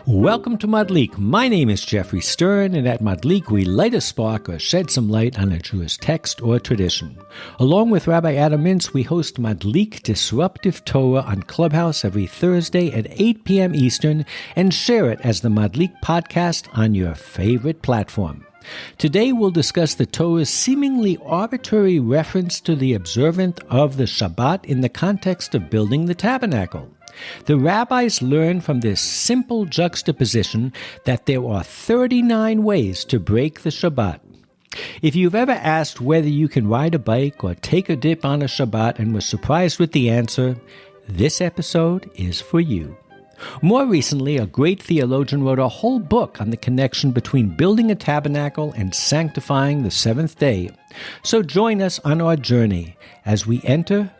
Welcome to Madlik. My name is Jeffrey Stern, and at Madlik we light a spark or shed some light on a Jewish text or tradition. Along with Rabbi Adam Mintz, we host Madlik Disruptive Torah on Clubhouse every Thursday at 8 p.m. Eastern and share it as the Madlik podcast on your favorite platform. Today we'll discuss the Torah's seemingly arbitrary reference to the observance of the Shabbat in the context of building the Tabernacle. The rabbis learned from this simple juxtaposition that there are 39 ways to break the Shabbat. If you've ever asked whether you can ride a bike or take a dip on a Shabbat and were surprised with the answer, this episode is for you. More recently, a great theologian wrote a whole book on the connection between building a tabernacle and sanctifying the seventh day. So join us on our journey as we enter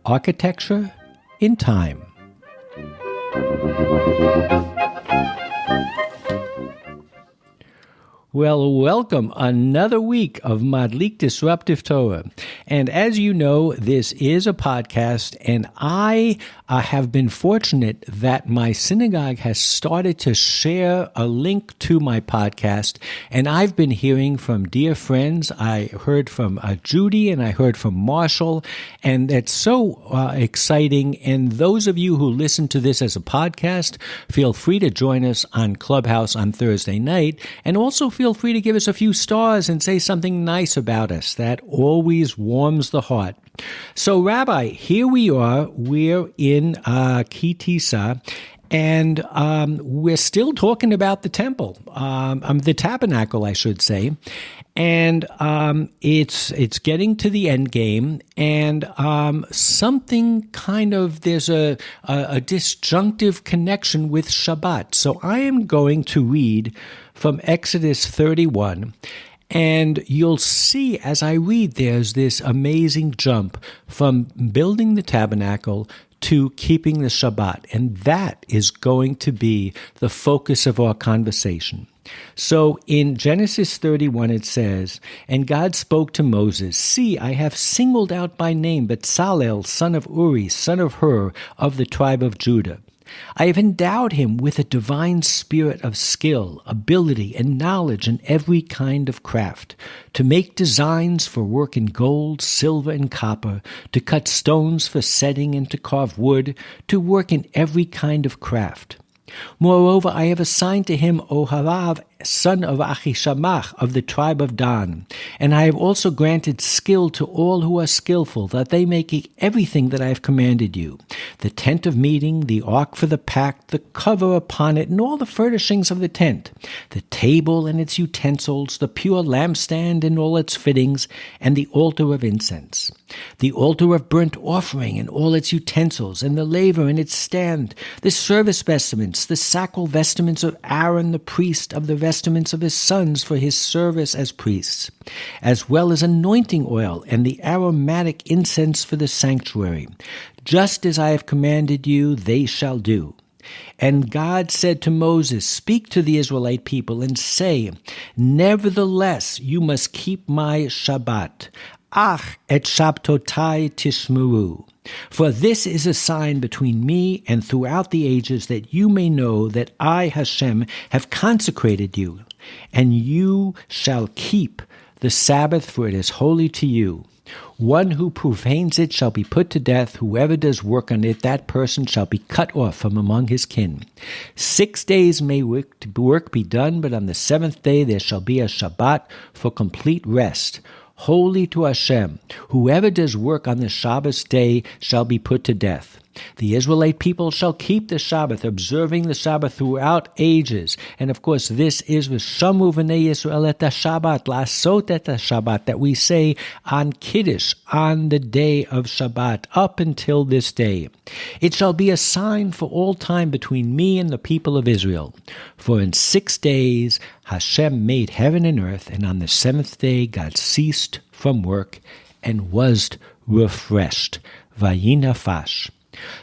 architecture in time. Well, welcome another week of Madlik Disruptive Torah. And as you know, this is a podcast, and I have been fortunate that my synagogue has started to share a link to my podcast, and I've been hearing from dear friends. I heard from Judy, and I heard from Marshall, and it's so exciting. And those of you who listen to this as a podcast, feel free to join us on Clubhouse on Thursday night, and also feel free to give us a few stars and say something nice about us. That always warms the heart. So, Rabbi, here we are. We're in Ki Tisa, and we're still talking about the temple, the tabernacle, I should say. And it's getting to the end game, and something kind of, there's a disjunctive connection with Shabbat. So I am going to read from Exodus 31, and you'll see as I read there's this amazing jump from building the tabernacle to keeping the Shabbat, and that is going to be the focus of our conversation. So in Genesis 31 it says, "And God spoke to Moses, See, I have singled out by name Bezalel, son of Uri, son of Hur, of the tribe of Judah. I have endowed him with a divine spirit of skill, ability, and knowledge in every kind of craft, to make designs for work in gold, silver, and copper, to cut stones for setting and to carve wood, to work in every kind of craft. Moreover, I have assigned to him Oharav, son of Achishamach, of the tribe of Dan. And I have also granted skill to all who are skillful, that they may keep everything that I have commanded you: the tent of meeting, the ark for the pact, the cover upon it, and all the furnishings of the tent, the table and its utensils, the pure lampstand and all its fittings, and the altar of incense, the altar of burnt offering and all its utensils, and the laver and its stand, the service vestments, the sacral vestments of Aaron the priest, of the vestments of his sons for his service as priests, as well as anointing oil and the aromatic incense for the sanctuary. Just as I have commanded you, they shall do. And God said to Moses, Speak to the Israelite people and say, Nevertheless, you must keep my Shabbat. Ach et Shabtotai tishmeru. For this is a sign between me and throughout the ages, that you may know that I, Hashem, have consecrated you, and you shall keep the Sabbath, for it is holy to you. One who profanes it shall be put to death. Whoever does work on it, that person shall be cut off from among his kin. 6 days may work be done, but on the seventh day there shall be a Shabbat for complete rest, holy to Hashem. Whoever does work on the Shabbos day shall be put to death. The Israelite people shall keep the Sabbath, observing the Sabbath throughout ages. And of course, this is V'shamu v'nei Yisrael et ha-Shabbat, la'asot et ha-Shabbat, that we say on Kiddush, on the day of Shabbat, up until this day. It shall be a sign for all time between me and the people of Israel. For in 6 days Hashem made heaven and earth, and on the seventh day God ceased from work and was refreshed. Vayinafash.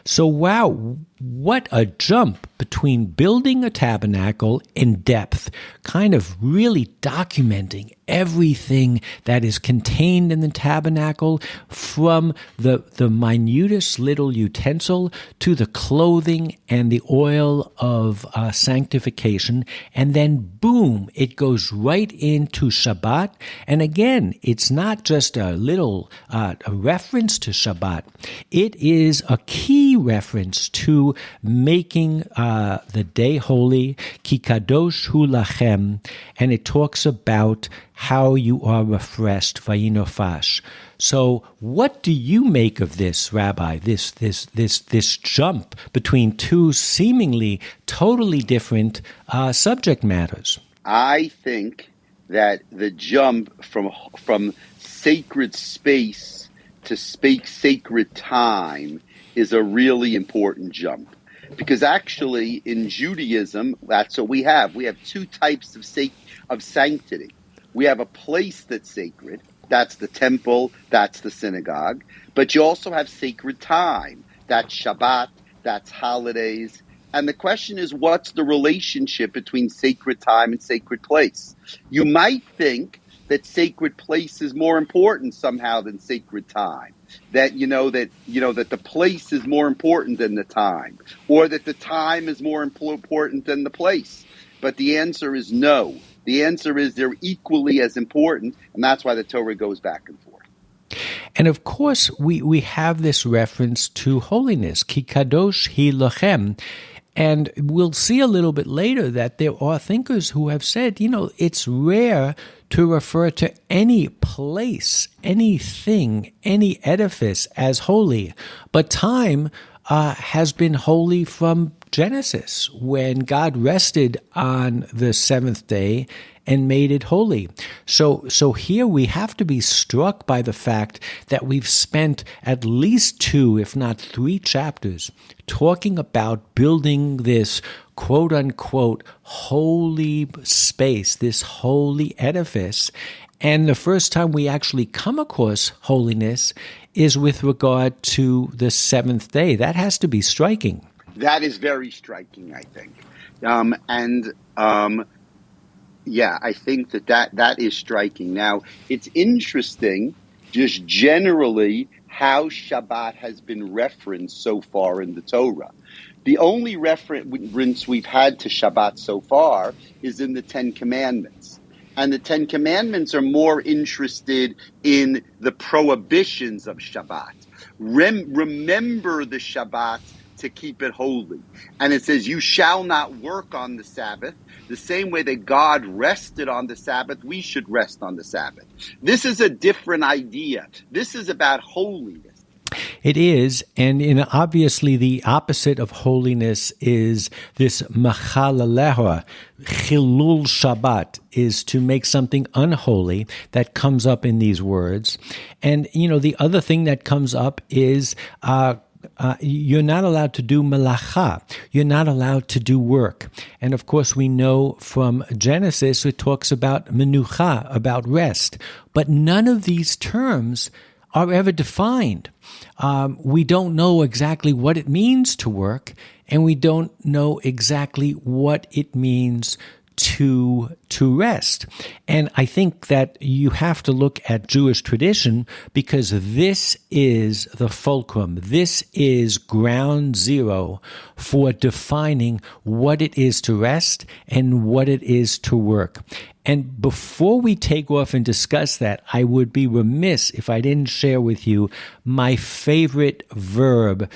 So wow, what a jump between building a tabernacle in depth, kind of really documenting everything that is contained in the tabernacle, from the minutest little utensil to the clothing and the oil of sanctification, and then boom, it goes right into Shabbat. And again, it's not just a little a reference to Shabbat. It is a key reference to making the day holy, ki kadosh hu lachem, and it talks about how you are refreshed, vayinofash. So, what do you make of this, Rabbi? This jump between two seemingly totally different subject matters? I think that the jump from sacred space to sacred time is a really important jump. Because actually, in Judaism, that's what we have. We have two types of sanctity. We have a place that's sacred. That's the temple. That's the synagogue. But you also have sacred time. That's Shabbat. That's holidays. And the question is, what's the relationship between sacred time and sacred place? You might think that sacred place is more important somehow than sacred time. That the place is more important than the time, or that the time is more important than the place. But the answer is no. The answer is they're equally as important, and that's why the Torah goes back and forth. And of course, we have this reference to holiness, ki kadosh hi lachem. And we'll see a little bit later that there are thinkers who have said, it's rare to refer to any place, anything, any edifice as holy. But time has been holy from Genesis, when God rested on the seventh day and made it holy. So here we have to be struck by the fact that we've spent at least 2, if not 3 chapters talking about building this quote-unquote holy space, this holy edifice. And the first time we actually come across holiness is with regard to the seventh day. That has to be striking. That is very striking, I think. I think that is striking. Now, it's interesting, just generally, how Shabbat has been referenced so far in the Torah. The only reference we've had to Shabbat so far is in the Ten Commandments. And the Ten Commandments are more interested in the prohibitions of Shabbat. Remember the Shabbat to keep it holy. And it says, you shall not work on the Sabbath. The same way that God rested on the Sabbath, we should rest on the Sabbath. This is a different idea. This is about holiness. It is, and obviously the opposite of holiness is this machalaleha, chilul Shabbat, is to make something unholy. That comes up in these words. And, the other thing that comes up is you're not allowed to do malacha. You're not allowed to do work. And of course, we know from Genesis, it talks about menucha, about rest. But none of these terms are ever defined. We don't know exactly what it means to work, and we don't know exactly what it means to rest. And I think that you have to look at Jewish tradition, because this is the fulcrum. This is ground zero for defining what it is to rest and what it is to work. And before we take off and discuss that, I would be remiss if I didn't share with you my favorite verb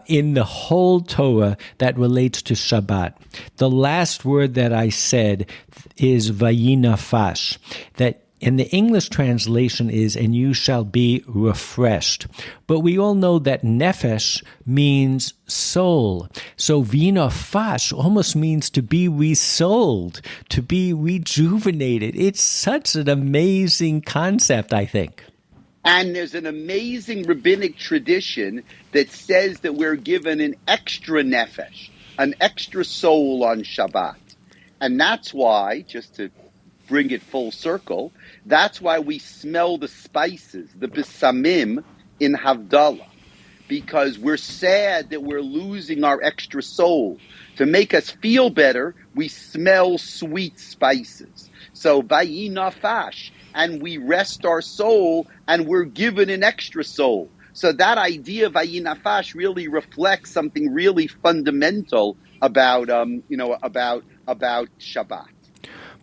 in the whole Torah that relates to Shabbat. The last word that I said is vayinafash, that in the English translation is, and you shall be refreshed. But we all know that nefesh means soul. So vayinafash almost means to be resouled, to be rejuvenated. It's such an amazing concept, I think. And there's an amazing rabbinic tradition that says that we're given an extra nefesh, an extra soul on Shabbat. And that's why, just to bring it full circle, that's why we smell the spices, the besamim, in Havdalah. because we're sad that we're losing our extra soul. To make us feel better, we smell sweet spices. So vayi nafash, and we rest our soul, and we're given an extra soul. So that idea of vayi nafash really reflects something really fundamental about Shabbat.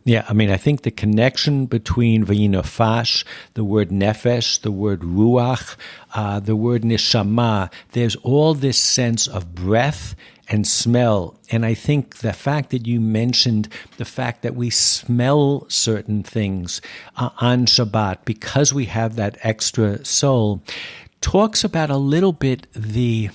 Yeah, I mean, I think the connection between v'yinafash, the word nefesh, the word ruach, the word neshama, there's all this sense of breath and smell. And I think the fact that you mentioned the fact that we smell certain things on Shabbat because we have that extra soul talks about a little bit the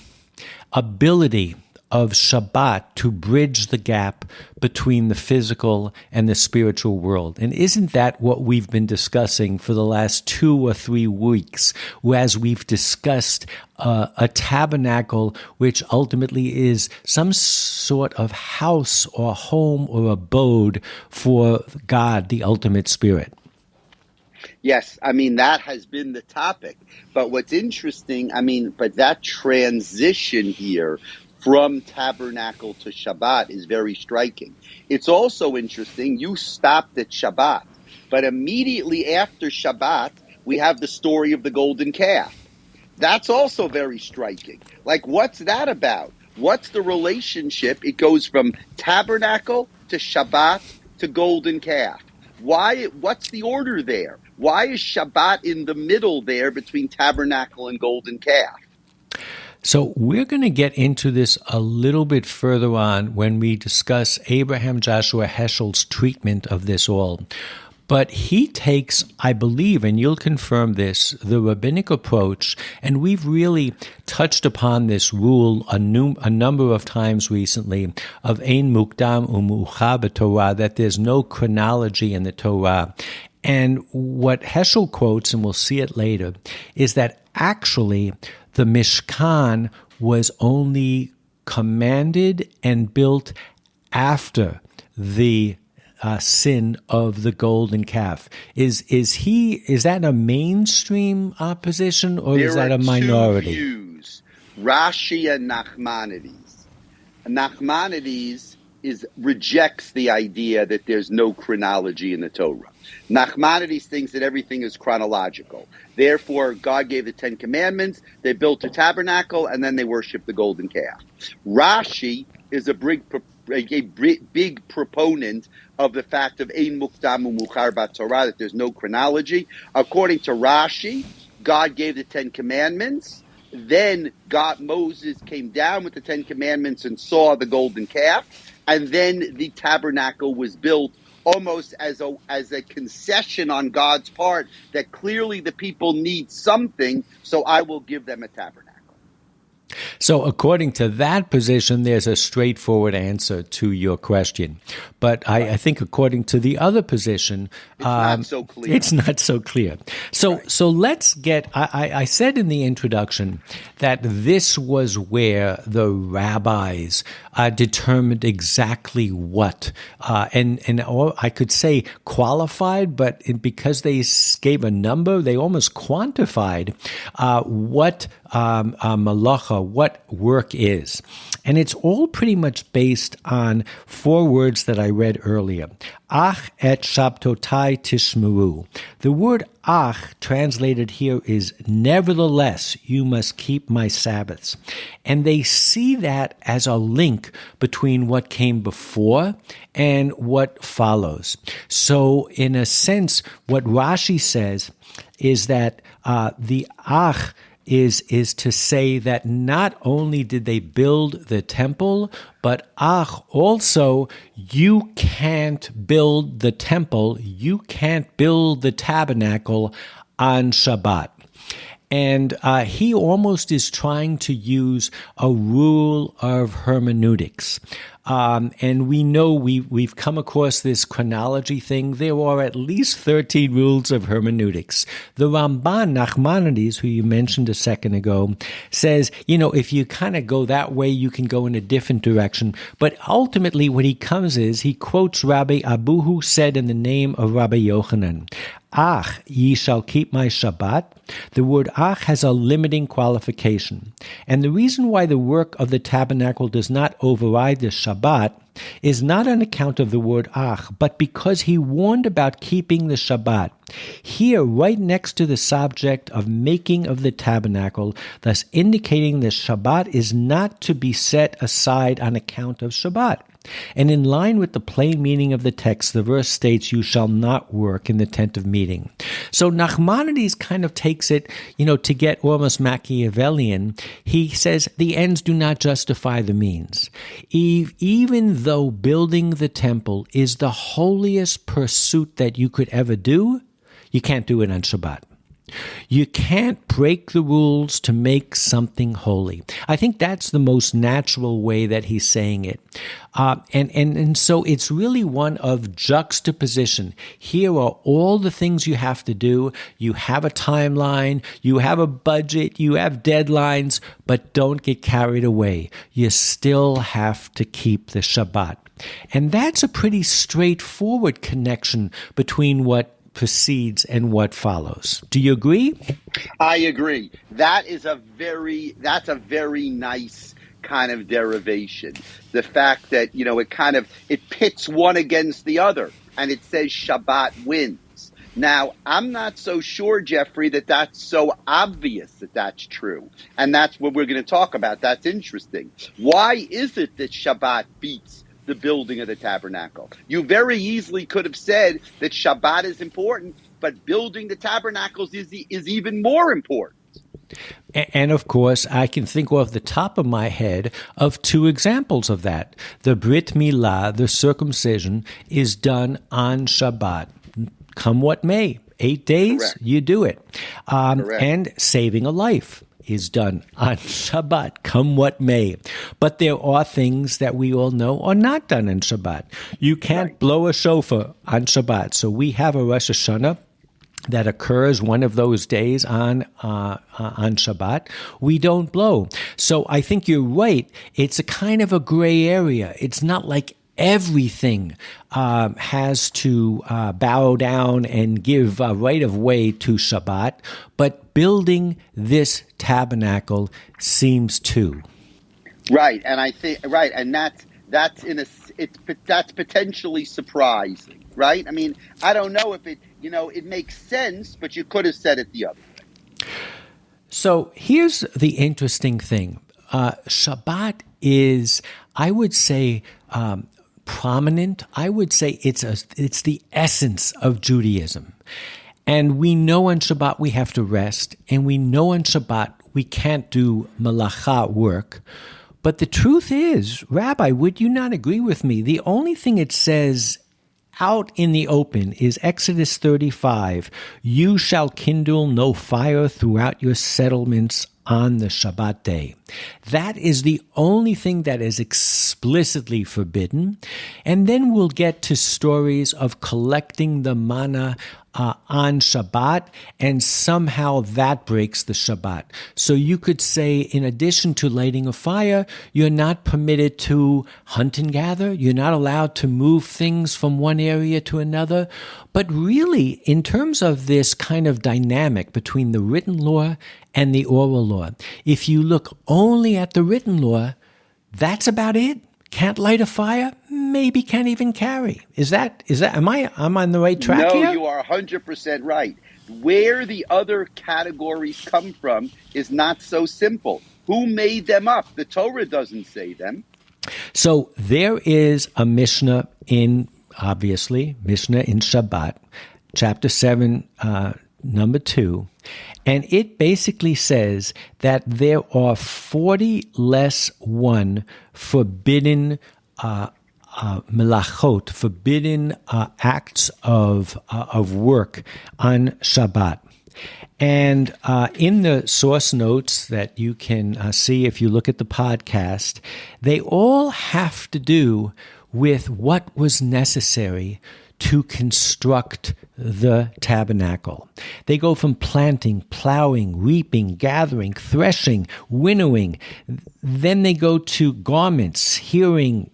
ability of Shabbat to bridge the gap between the physical and the spiritual world. And isn't that what we've been discussing for the last 2 or 3 weeks, as we've discussed a tabernacle, which ultimately is some sort of house or home or abode for God, the ultimate spirit? Yes, I mean, that has been the topic. But what's interesting, but that transition here from tabernacle to Shabbat is very striking. It's also interesting, you stopped at Shabbat, but immediately after Shabbat, we have the story of the golden calf. That's also very striking. Like, what's that about? What's the relationship? It goes from tabernacle to Shabbat to golden calf. Why? What's the order there? Why is Shabbat in the middle there between tabernacle and golden calf? So we're going to get into this a little bit further on when we discuss Abraham Joshua Heschel's treatment of this all. But he takes, I believe, and you'll confirm this, the rabbinic approach, and we've really touched upon this rule a number of times recently of ein mukdam u'mu'achar b'Torah, that there's no chronology in the Torah. And what Heschel quotes, and we'll see it later, is that actually the Mishkan was only commanded and built after the sin of the golden calf. Is that a mainstream position, or is that a minority? There are two views, Rashi and Nachmanides. Nachmanides rejects the idea that there's no chronology in the Torah. Nachmanides thinks that everything is chronological. Therefore, God gave the 10 Commandments, they built a tabernacle, and then they worshiped the golden calf. Rashi is a big proponent of the fact of ein mukdam u'mu'achar b'Torah, that there's no chronology. According to Rashi, God gave the 10 Commandments, then Moses came down with the 10 Commandments and saw the golden calf, and then the tabernacle was built almost as a concession on God's part that clearly the people need something, so I will give them a tabernacle. So according to that position, there's a straightforward answer to your question. But I think according to the other position, it's not so clear. It's not so clear. So let's get, I said in the introduction that this was where the rabbis determined exactly what, and I could say qualified, but because they gave a number, they almost quantified what malacha, what work is. And it's all pretty much based on 4 words that I read earlier. Ach et shabtotai tishmeru. The word ach, translated here, is nevertheless, you must keep my Sabbaths. And they see that as a link between what came before and what follows. So in a sense, what Rashi says is that the ach is to say that not only did they build the temple, but also you can't build the temple, you can't build the tabernacle on Shabbat. And he almost is trying to use a rule of hermeneutics. And we know we've come across this chronology thing. There are at least 13 rules of hermeneutics. The Ramban, Nachmanides, who you mentioned a second ago, says, if you kind of go that way, you can go in a different direction. But ultimately what he comes is, he quotes Rabbi Abuhu said in the name of Rabbi Yochanan, Ach, ye shall keep my Shabbat. The word ach has a limiting qualification. And the reason why the work of the tabernacle does not override the Shabbat is not on account of the word ach, but because he warned about keeping the Shabbat. Here, right next to the subject of making of the tabernacle, thus indicating the Shabbat is not to be set aside on account of Shabbat. And in line with the plain meaning of the text, the verse states, you shall not work in the tent of meeting. So Nachmanides kind of takes it, to get almost Machiavellian. He says the ends do not justify the means. Even though building the temple is the holiest pursuit that you could ever do, you can't do it on Shabbat. You can't break the rules to make something holy. I think that's the most natural way that he's saying it. And so it's really one of juxtaposition. Here are all the things you have to do. You have a timeline, you have a budget, you have deadlines, but don't get carried away. You still have to keep the Shabbat. And that's a pretty straightforward connection between what precedes and what follows. Do you agree? I agree. That's a very nice kind of derivation. The fact that, it pits one against the other and it says Shabbat wins. Now, I'm not so sure, Jeffrey, that that's so obvious that that's true. And that's what we're going to talk about. That's interesting. Why is it that Shabbat beats the building of the tabernacle? You very easily could have said that Shabbat is important, but building the tabernacles is even more important. And of course, I can think off the top of my head of two examples of that. The Brit Milah, the circumcision, is done on Shabbat. Come what may. 8 days, correct. You do it. And saving a life is done on Shabbat, come what may. But there are things that we all know are not done on Shabbat. You can't blow a shofar on Shabbat. So we have a Rosh Hashanah that occurs one of those days on Shabbat. We don't blow. So I think you're right. It's a kind of a gray area. It's not like everything has to bow down and give right of way to Shabbat, but building this tabernacle seems to. Right, and I think and that's potentially surprising, right? I mean, I don't know if it makes sense, but you could have said it the other way. So here's the interesting thing: Shabbat is, I would say, prominent. I would say it's the essence of Judaism. And we know on Shabbat we have to rest, and we know on Shabbat we can't do malacha work. But the truth is, Rabbi, would you not agree with me? The only thing it says out in the open is Exodus 35, you shall kindle no fire throughout your settlements on the Shabbat day. That is the only thing that is explicitly forbidden. And then we'll get to stories of collecting the manna on Shabbat, and somehow that breaks the Shabbat. So you could say, in addition to lighting a fire, you're not permitted to hunt and gather. You're not allowed to move things from one area to another. But really, in terms of this kind of dynamic between the written law and the oral law, if you look only at the written law, that's about it. Can't light a fire, maybe can't even carry. Am I on the right track here? No, you are 100% right. Where the other categories come from is not so simple. Who made them up? The Torah doesn't say them. So there is a Mishnah Mishnah in Shabbat, chapter 7, number 2, and it basically says that there are 40 less 1 forbidden melachot, forbidden acts of work on Shabbat. And in the source notes that you can see if you look at the podcast, they all have to do with what was necessary to construct the tabernacle. They go from planting, plowing, reaping, gathering, threshing, winnowing. Then they go to garments, hewing,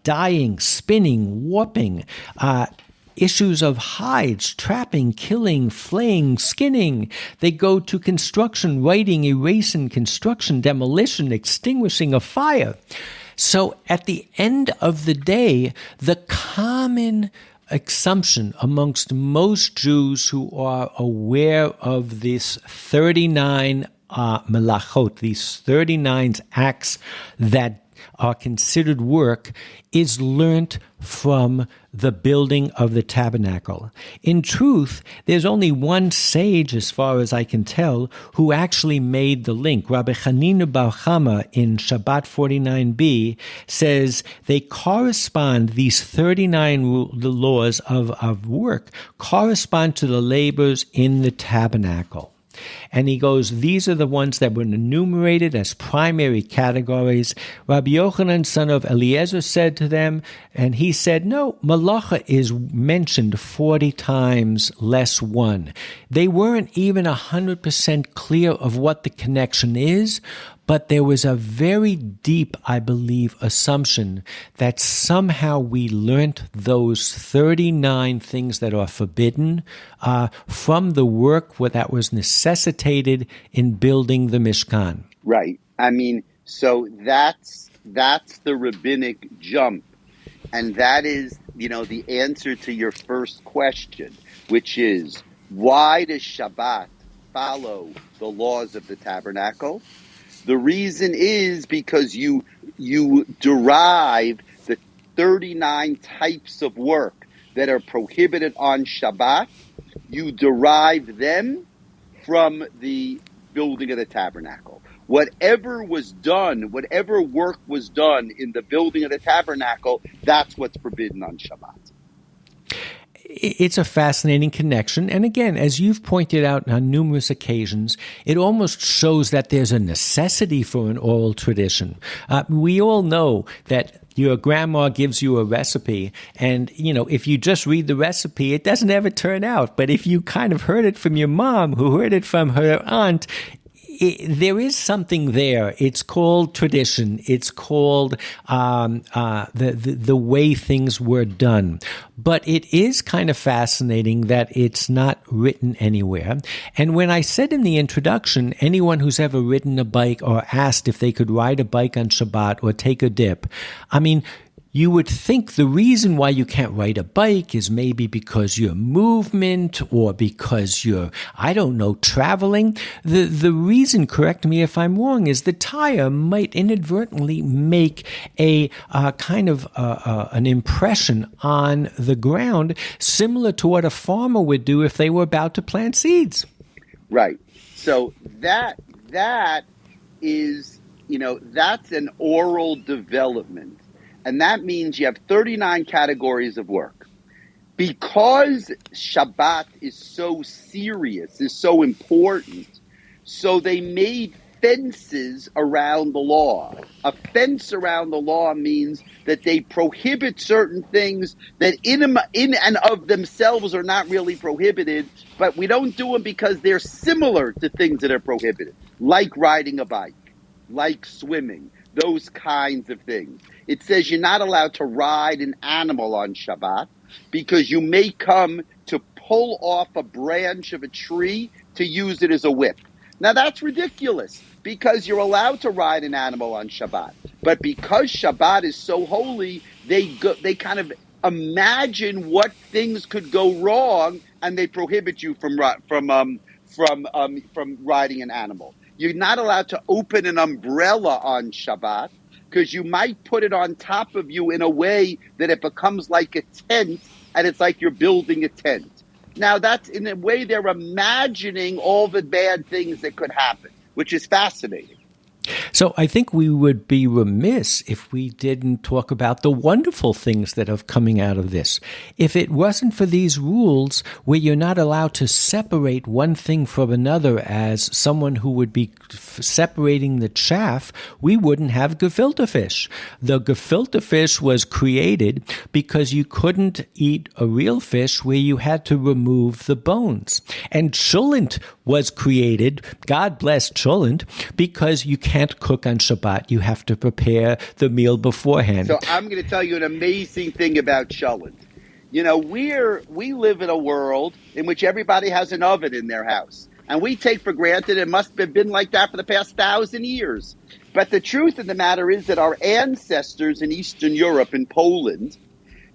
dyeing, spinning, warping, issues of hides, trapping, killing, flaying, skinning. They go to construction, writing, erasing, construction, demolition, extinguishing a fire. So at the end of the day, the common assumption amongst most Jews who are aware of this 39 melachot, these 39 acts that are considered work, is learnt from the building of the tabernacle. In truth, there's only one sage, as far as I can tell, who actually made the link. Rabbi Hanina Bar Chama in Shabbat 49b says they correspond, these 39 the laws of work correspond to the labors in the tabernacle. And he goes, these are the ones that were enumerated as primary categories. Rabbi Yochanan, son of Eliezer, said to them, and he said, no, malacha is mentioned 40 times less one. They weren't even 100% clear of what the connection is, but there was a very deep, I believe, assumption that somehow we learnt those 39 things that are forbidden from the work that was necessitated in building the Mishkan. Right. I mean, so that's the rabbinic jump. And that is, the answer to your first question, which is, why does Shabbat follow the laws of the tabernacle? The reason is because you derive the 39 types of work that are prohibited on Shabbat. You derive them from the building of the tabernacle. Whatever work was done in the building of the tabernacle, that's what's forbidden on Shabbat. It's a fascinating connection. And again, as you've pointed out on numerous occasions, it almost shows that there's a necessity for an oral tradition. We all know that your grandma gives you a recipe, and, if you just read the recipe, it doesn't ever turn out. But if you kind of heard it from your mom, who heard it from her aunt, there is something there. It's called tradition. It's called the way things were done. But it is kind of fascinating that it's not written anywhere. And when I said in the introduction, anyone who's ever ridden a bike or asked if they could ride a bike on Shabbat or take a dip, I mean, you would think the reason why you can't ride a bike is maybe because you're movement or because you're, traveling. The reason, correct me if I'm wrong, is the tire might inadvertently make a kind of an impression on the ground, similar to what a farmer would do if they were about to plant seeds. Right. So that is, that's an oral development. And that means you have 39 categories of work. Because Shabbat is so serious, is so important, so they made fences around the law. A fence around the law means that they prohibit certain things that in and of themselves are not really prohibited, but we don't do them because they're similar to things that are prohibited, like riding a bike, like swimming, those kinds of things. It says you're not allowed to ride an animal on Shabbat because you may come to pull off a branch of a tree to use it as a whip. Now that's ridiculous because you're allowed to ride an animal on Shabbat. But because Shabbat is so holy, they kind of imagine what things could go wrong and they prohibit you from riding an animal. You're not allowed to open an umbrella on Shabbat because you might put it on top of you in a way that it becomes like a tent, and it's like you're building a tent. Now, that's in a way they're imagining all the bad things that could happen, which is fascinating. So I think we would be remiss if we didn't talk about the wonderful things that are coming out of this. If it wasn't for these rules where you're not allowed to separate one thing from another as someone who would be separating the chaff, we wouldn't have gefilte fish. The gefilte fish was created because you couldn't eat a real fish where you had to remove the bones. And cholent was created, God bless cholent, because you can't cook on Shabbat. You have to prepare the meal beforehand. So I'm going to tell you an amazing thing about cholent. We live in a world in which everybody has an oven in their house. And we take for granted it must have been like that for the past 1,000 years. But the truth of the matter is that our ancestors in Eastern Europe, in Poland,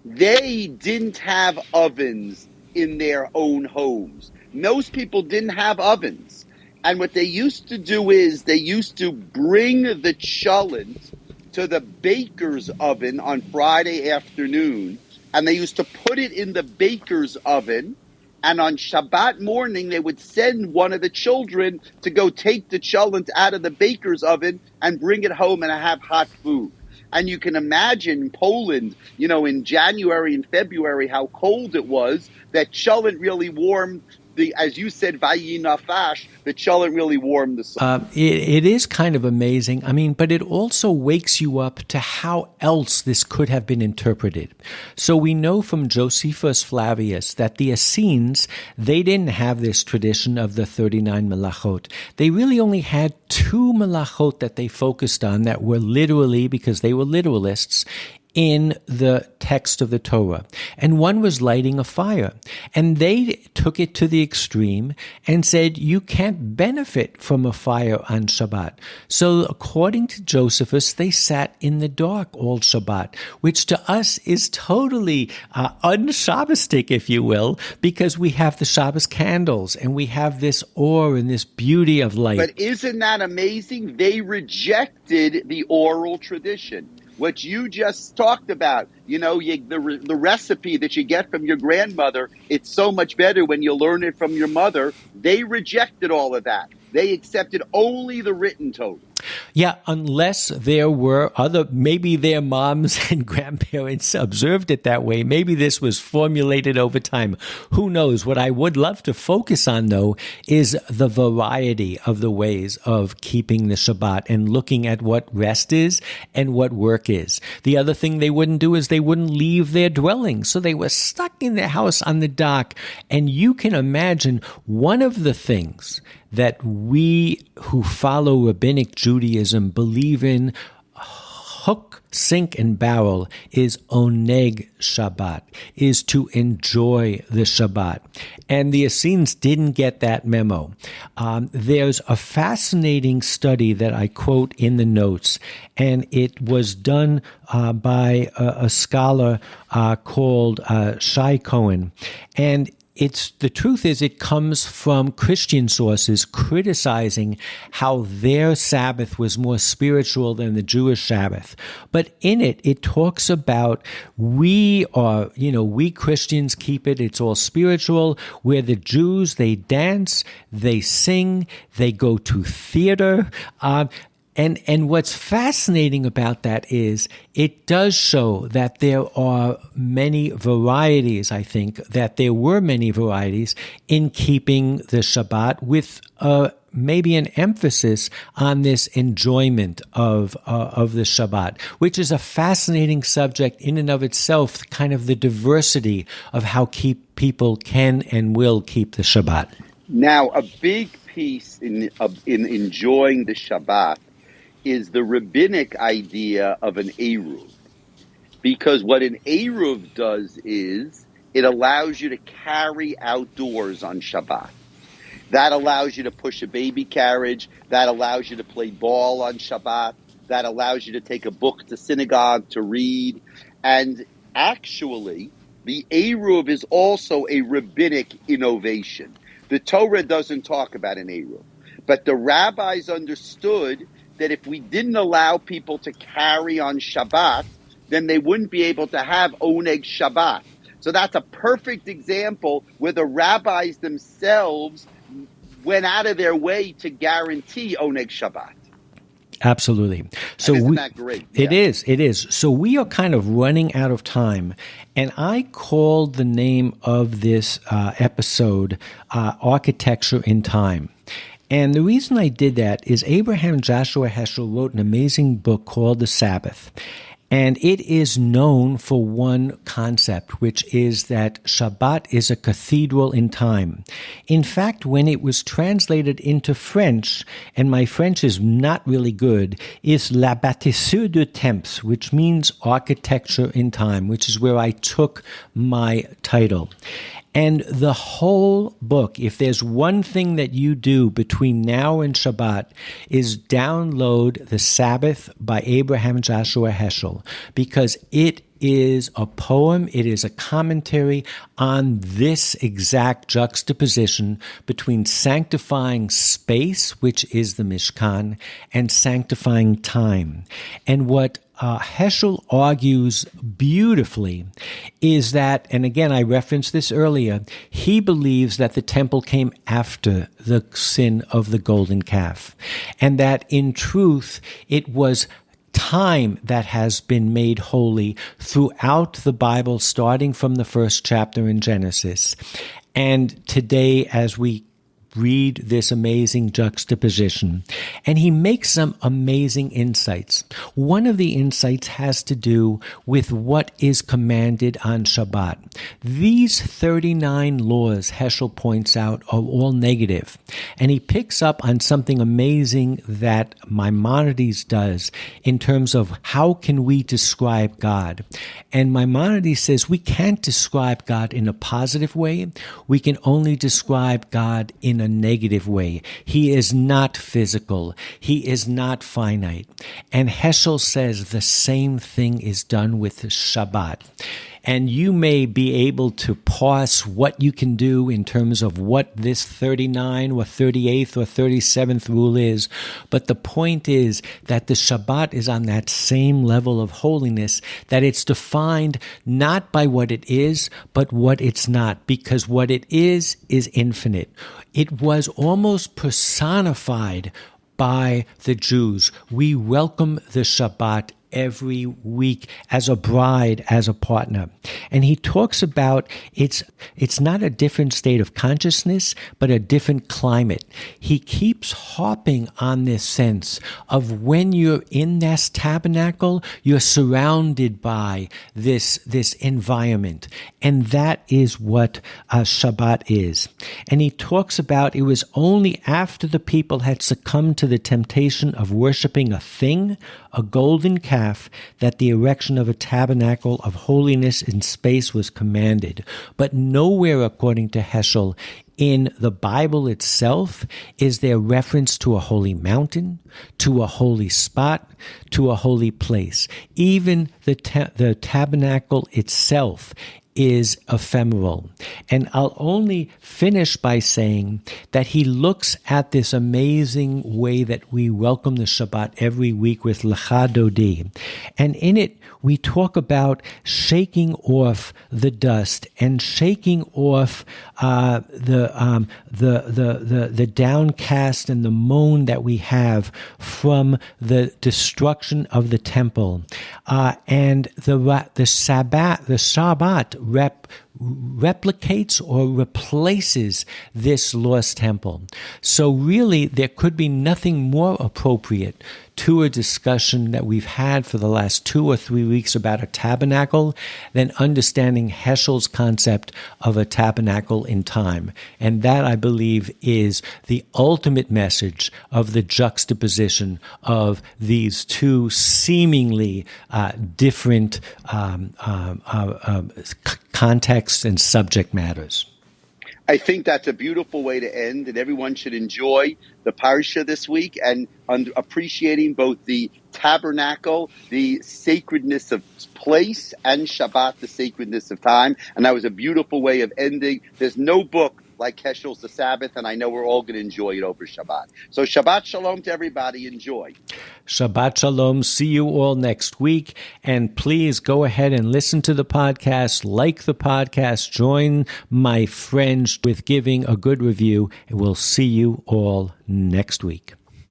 they didn't have ovens in their own homes. Most people didn't have ovens. And what they used to do is they used to bring the cholent to the baker's oven on Friday afternoon, and they used to put it in the baker's oven, and on Shabbat morning they would send one of the children to go take the cholent out of the baker's oven and bring it home and have hot food. And you can imagine Poland, in January and February, how cold it was, that cholent really warmed as you said, vayi nafash, the cholent really warmed the soul. It is kind of amazing. But it also wakes you up to how else this could have been interpreted. So we know from Josephus Flavius that the Essenes, they didn't have this tradition of the 39 melachot. They really only had 2 melachot that they focused on that were literally, because they were literalists, in the text of the Torah. And one was lighting a fire. And they took it to the extreme and said, you can't benefit from a fire on Shabbat. So according to Josephus, they sat in the dark all Shabbat, which to us is totally un-Shabbistic, if you will, because we have the Shabbos candles and we have this awe and this beauty of light. But isn't that amazing? They rejected the oral tradition. What you just talked about, the recipe that you get from your grandmother, it's so much better when you learn it from your mother. They rejected all of that. They accepted only the written Torah. Yeah, unless there were maybe their moms and grandparents observed it that way. Maybe this was formulated over time. Who knows? What I would love to focus on, though, is the variety of the ways of keeping the Shabbat and looking at what rest is and what work is. The other thing they wouldn't do is they wouldn't leave their dwelling. So they were stuck in their house on the dock. And you can imagine one of the things that we who follow rabbinic Judaism believe in hook, sink, and barrel is oneg Shabbat, is to enjoy the Shabbat. And the Essenes didn't get that memo. There's a fascinating study that I quote in the notes, and it was done by a scholar called Shai Cohen. And the truth is it comes from Christian sources criticizing how their Sabbath was more spiritual than the Jewish Sabbath. But in it talks about we Christians keep it. It's all spiritual. Where the Jews, they dance, they sing, they go to theater. And what's fascinating about that is it does show that there are many varieties, I think, that there were many varieties in keeping the Shabbat with maybe an emphasis on this enjoyment of the Shabbat, which is a fascinating subject in and of itself, kind of the diversity of how people can and will keep the Shabbat. Now, a big piece in enjoying the Shabbat is the rabbinic idea of an Eruv. Because what an Eruv does is it allows you to carry outdoors on Shabbat. That allows you to push a baby carriage. That allows you to play ball on Shabbat. That allows you to take a book to synagogue to read. And actually, the Eruv is also a rabbinic innovation. The Torah doesn't talk about an Eruv. But the rabbis understood that if we didn't allow people to carry on Shabbat, then they wouldn't be able to have Oneg Shabbat. So that's a perfect example where the rabbis themselves went out of their way to guarantee Oneg Shabbat. Absolutely. So isn't that great? It is. So we are kind of running out of time. And I called the name of this episode Architecture in Time. And the reason I did that is Abraham Joshua Heschel wrote an amazing book called The Sabbath. And it is known for one concept, which is that Shabbat is a cathedral in time. In fact, when it was translated into French, and my French is not really good, is la bâtisseur de temps, which means architecture in time, which is where I took my title. And the whole book, if there's one thing that you do between now and Shabbat, is download The Sabbath by Abraham Joshua Heschel, because it is a poem, it is a commentary on this exact juxtaposition between sanctifying space, which is the Mishkan, and sanctifying time. And what Heschel argues beautifully is that, and again, I referenced this earlier, he believes that the temple came after the sin of the golden calf, and that in truth, it was time that has been made holy throughout the Bible, starting from the first chapter in Genesis. And today, as we read this amazing juxtaposition, and he makes some amazing insights. One of the insights has to do with what is commanded on Shabbat. These 39 laws, Heschel points out, are all negative, and he picks up on something amazing that Maimonides does in terms of how can we describe God. And Maimonides says we can't describe God in a positive way. We can only describe God in a negative way. He is not physical. He is not finite. And Heschel says the same thing is done with Shabbat. And you may be able to parse what you can do in terms of what this 39 or 38th or 37th rule is. But the point is that the Shabbat is on that same level of holiness, that it's defined not by what it is, but what it's not. Because what it is infinite. It was almost personified by the Jews. We welcome the Shabbat every week as a bride, as a partner. And he talks about it's not a different state of consciousness, but a different climate. He keeps harping on this sense of when you're in this tabernacle, you're surrounded by this environment. And that is what Shabbat is. And he talks about it was only after the people had succumbed to the temptation of worshiping a thing, a golden calf, that the erection of a tabernacle of holiness in space was commanded. But nowhere, according to Heschel, in the Bible itself is there reference to a holy mountain, to a holy spot, to a holy place. Even the tabernacle itself is ephemeral. And I'll only finish by saying that he looks at this amazing way that we welcome the Shabbat every week with Lecha Dodi. And in it, we talk about shaking off the dust and shaking off the downcast and the moan that we have from the destruction of the temple. And the Shabbat replicates or replaces this lost temple. So really, there could be nothing more appropriate to a discussion that we've had for the last 2 or 3 weeks about a tabernacle than understanding Heschel's concept of a tabernacle in time. And that, I believe, is the ultimate message of the juxtaposition of these two seemingly different contexts and subject matters. I think that's a beautiful way to end, and everyone should enjoy the Parsha this week and appreciating both the tabernacle, the sacredness of place, and Shabbat, the sacredness of time. And that was a beautiful way of ending. There's no book like Heschel's The Sabbath, and I know we're all going to enjoy it over Shabbat. So Shabbat Shalom to everybody. Enjoy. Shabbat Shalom. See you all next week. And please go ahead and listen to the podcast, like the podcast, join my friends with giving a good review, and we'll see you all next week.